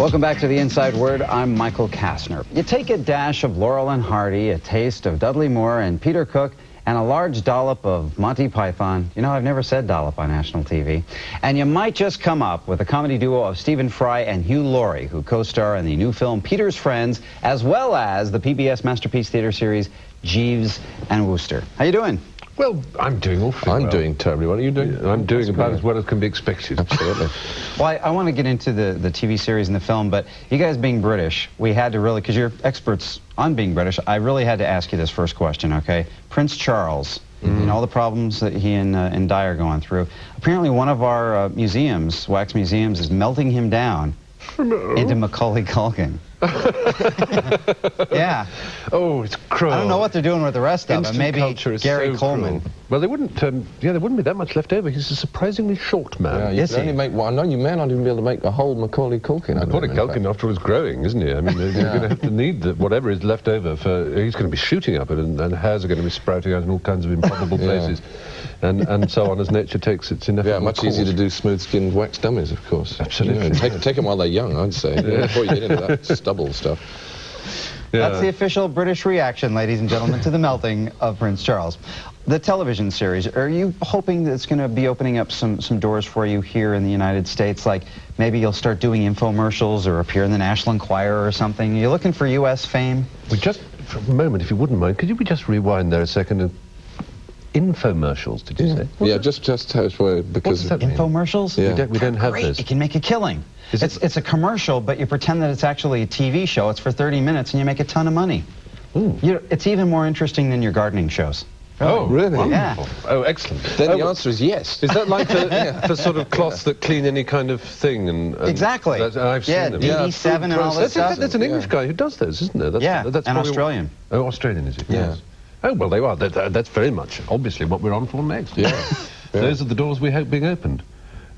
Welcome back to The Inside Word. I'm Michael Castner. You take a dash of Laurel and Hardy, a taste of Dudley Moore and Peter Cook, and a large dollop of Monty Python. You know, I've never said dollop on national TV. And you might just come up with a comedy duo of Stephen Fry and Hugh Laurie, who co-star in the new film Peter's Friends, as well as the PBS Masterpiece Theater series Jeeves and Wooster. How you doing? Well, I'm doing awfully well. I'm doing terribly well. Are you doing? Yeah, I'm doing about as well as can be expected. Absolutely. Well, I want to get into the TV series and the film, but you guys being British, we had to really, because you're experts on being British, I really had to ask you this first question, okay? Prince Charles, and all the problems that he and Di are going through. Apparently one of our museums, wax museums, is melting him down into Macaulay Culkin. Yeah. Oh, it's cruel. I don't know what they're doing with the rest of them. Maybe Gary Coleman. Cruel. Well, they wouldn't. Yeah, there wouldn't be that much left over. He's a surprisingly short man. Yeah, you can only make one. No, you may not even be able to make a whole Macaulay Culkin. Macaulay Culkin, after all, is growing, isn't he? I mean, you're going to have to need whatever is left over for. He's going to be shooting up it, and hairs are going to be sprouting out in all kinds of improbable places, and so on as nature takes its inevitable. Yeah, much easier to do smooth-skinned wax dummies, of course. Absolutely. You know, take them while they're young, I'd say. Before you get into that stubble stuff. Yeah. That's the official British reaction, ladies and gentlemen, to the melting of Prince Charles. The television series, are you hoping that it's going to be opening up some doors for you here in the United States? Like maybe you'll start doing infomercials or appear in the National Enquirer or something? Are you looking for U.S. fame? We just, for a moment, if you wouldn't mind, could we just rewind there a second? Infomercials, did you say? Yeah, just because... Infomercials? Yeah. We don't have Great. those. You can make a killing. It's a commercial, but you pretend that it's actually a TV show. It's for 30 minutes, and you make a ton of money. It's even more interesting than your gardening shows. Oh, really? Yeah. Oh, excellent. Then the answer is yes. Is that like the sort of cloths that clean any kind of thing? And exactly. I've seen them. BD7 and all that stuff. That's an English guy who does those, isn't there? That's and Australian. Oh, Australian, is he? Yeah. Oh, well, they are. That's very much, obviously, what we're on for next. Yeah. Those are the doors we hope being opened.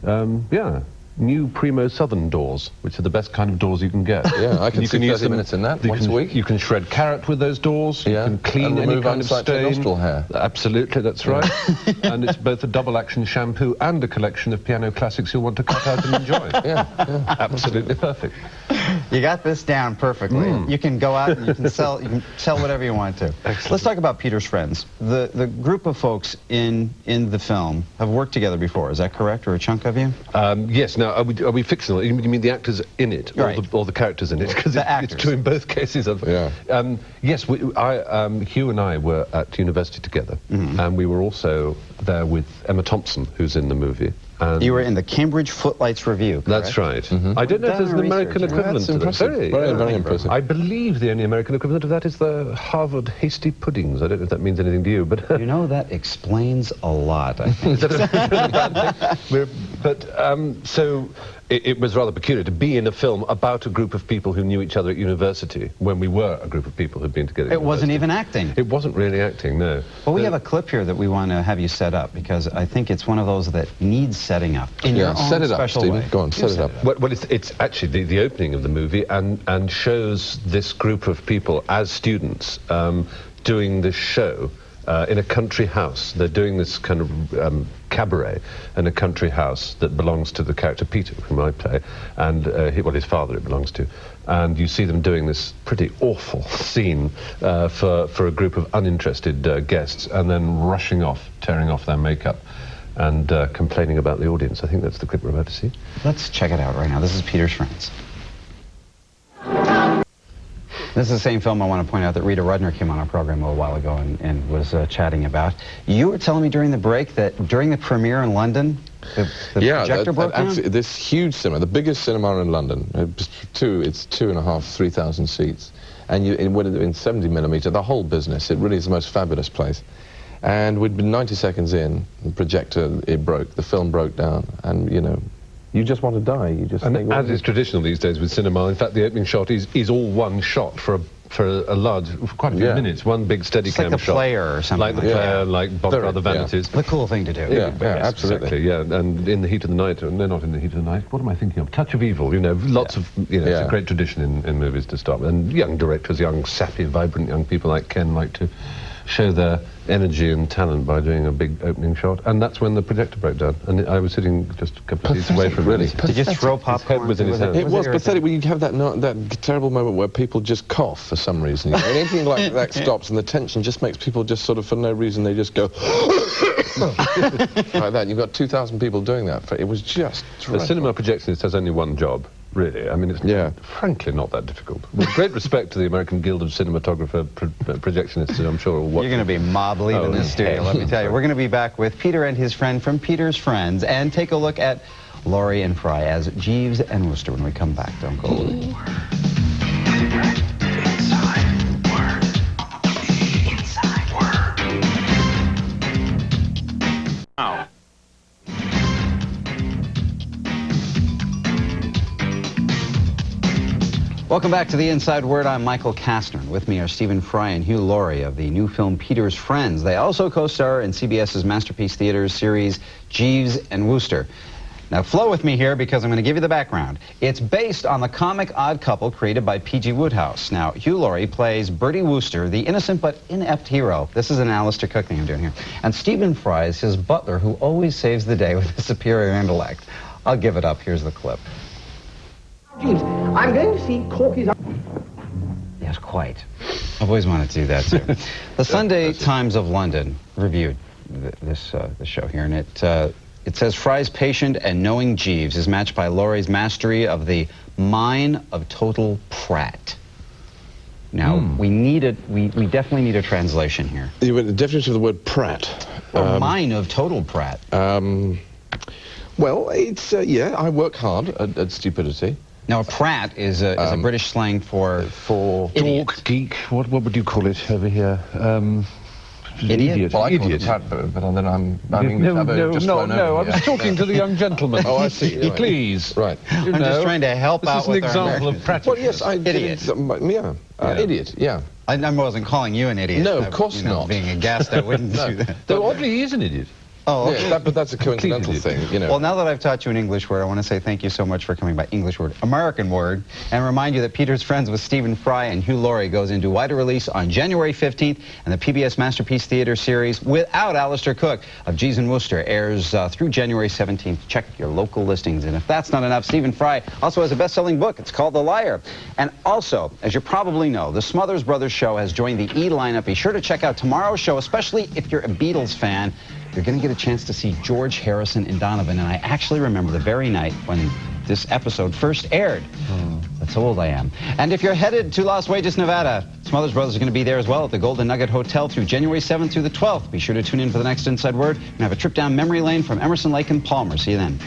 Yeah. New Primo Southern doors, which are the best kind of doors you can get. Yeah, I can see 30 minutes in that once a week. You can shred carrot with those doors. Yeah. You can clean any kind of stain. Nostril hair. Absolutely, that's right. And it's both a double-action shampoo and a collection of piano classics you'll want to cut out and enjoy. Yeah. Absolutely perfect. You got this down perfectly. You can go out and you can sell whatever you want to. Excellent. Let's talk about Peter's Friends. The group of folks in the film have worked together before. Is that correct, or a chunk of you? Yes. Now, are we fictional? You mean the actors in it, right, or the characters in it? Because it's true in both cases. Yes, Hugh and I were at university together, and we were also there with Emma Thompson, who's in the movie. You were in the Cambridge Footlights Review, correct? That's right. I don't know if there's an American equivalent to that. Very impressive. I believe the only American equivalent of that is the Harvard Hasty Puddings. I don't know if that means anything to you, but... You know, that explains a lot, I think. So it was rather peculiar to be in a film about a group of people who knew each other at university when we were a group of people who'd been together. It wasn't even acting. It wasn't really acting, no. Well, we have a clip here that we want to have you set up, because I think it's one of those that needs setting up in your own special way. Go on, set it up. Well, it's actually the opening of the movie and shows this group of people as students doing this show in a country house. They're doing this kind of cabaret in a country house that belongs to the character Peter, whom I play, and his father it belongs to. And you see them doing this pretty awful scene for a group of uninterested guests, and then rushing off, tearing off their makeup, and complaining about the audience. I think that's the clip we're about to see. Let's check it out right now. This is Peter's Friends. This is the same film I want to point out that Rita Rudner came on our program a little while ago and was chatting about. You were telling me during the break that during the premiere in London, the projector broke down? Actually, this huge cinema, the biggest cinema in London, it's 2,500, 3,000 seats. And in 70 millimeter, the whole business, it really is the most fabulous place. And we'd been 90 seconds in, the projector, it broke, the film broke down, and, you know, you just want to die. You just think, as is traditional these days with cinema, in fact, the opening shot is all one shot for a large, quite a few minutes, one big steady cam like the shot. Player or something. Like the Player, like Bob's Other Vanities. The cool thing to do. Yeah, absolutely. Exactly, yeah, and In the Heat of the Night, no, not In the Heat of the Night, what am I thinking of? Touch of Evil, you know, lots of, you know, it's a great tradition in movies to start with. And young directors, young, sappy, vibrant young people like Ken like to show their energy and talent by doing a big opening shot, and that's when the projector broke down. And I was sitting just a couple of seats away from really. it. Did you throw popcorn? His head was in his hand. It was pathetic when you have that terrible moment where people just cough for some reason. You know, anything like that stops, and the tension just makes people just sort of, for no reason, they just go like that. You've got 2,000 people doing that. It was just dreadful. The cinema projectionist has only one job, really. I mean, it's frankly not that difficult. With great respect to the American Guild of Cinematographer Projectionists, I'm sure will watch. You're going to be mob leaving this studio, let me tell you. We're going to be back with Peter and his friend from Peter's Friends and take a look at Laurie and Fry as Jeeves and Wooster when we come back. Don't go away. Welcome back to The Inside Word. I'm Michael Castner. With me are Stephen Fry and Hugh Laurie of the new film Peter's Friends. They also co-star in CBS's Masterpiece Theater's series Jeeves and Wooster. Now flow with me here because I'm going to give you the background. It's based on the comic Odd Couple created by P.G. Wodehouse. Now, Hugh Laurie plays Bertie Wooster, the innocent but inept hero. This is an Alistair Cook thing I'm doing here. And Stephen Fry is his butler who always saves the day with a superior intellect. I'll give it up. Here's the clip. Jeeves, I'm going to see Corky's... Yes, quite. I've always wanted to do that, too. The Sunday Times of London reviewed this show here, and it says Fry's patient and knowing Jeeves is matched by Laurie's mastery of the mine of total Pratt. Now, we definitely need a translation here. The definition of the word Pratt. A mine of total Pratt. Well, it's, yeah, I work hard at stupidity. Now, a Pratt is a British slang for idiot. Dork, geek, what would you call it over here? Idiot? Well, I call it Pratt, but then I'm No, I was talking to the young gentleman. Oh, I see. Right. Please. Right. I'm just trying to help out with This is an example of Pratt. Well, yes, I Idiot. Idiot, yeah. I wasn't calling you an idiot. No, of course not. Being a guest, I wouldn't do that. Though oddly, he is an idiot. Oh, okay. Yeah, but that's a coincidental thing, you know. Well, now that I've taught you an English word, I want to say thank you so much for coming by English word, American word, and remind you that Peter's Friends with Stephen Fry and Hugh Laurie goes into wider release on January 15th, and the PBS Masterpiece Theater series without Alistair Cook of Jeeves and Wooster airs through January 17th. Check your local listings, and if that's not enough, Stephen Fry also has a best-selling book. It's called The Liar. And also, as you probably know, the Smothers Brothers show has joined the E lineup. Be sure to check out tomorrow's show, especially if you're a Beatles fan. You're going to get a chance to see George Harrison and Donovan, and I actually remember the very night when this episode first aired. That's how old I am. And if you're headed to Las Vegas, Nevada, Smothers Brothers are going to be there as well at the Golden Nugget Hotel through January 7th through the 12th. Be sure to tune in for the next Inside Word and have a trip down memory lane from Emerson Lake and Palmer. See you then.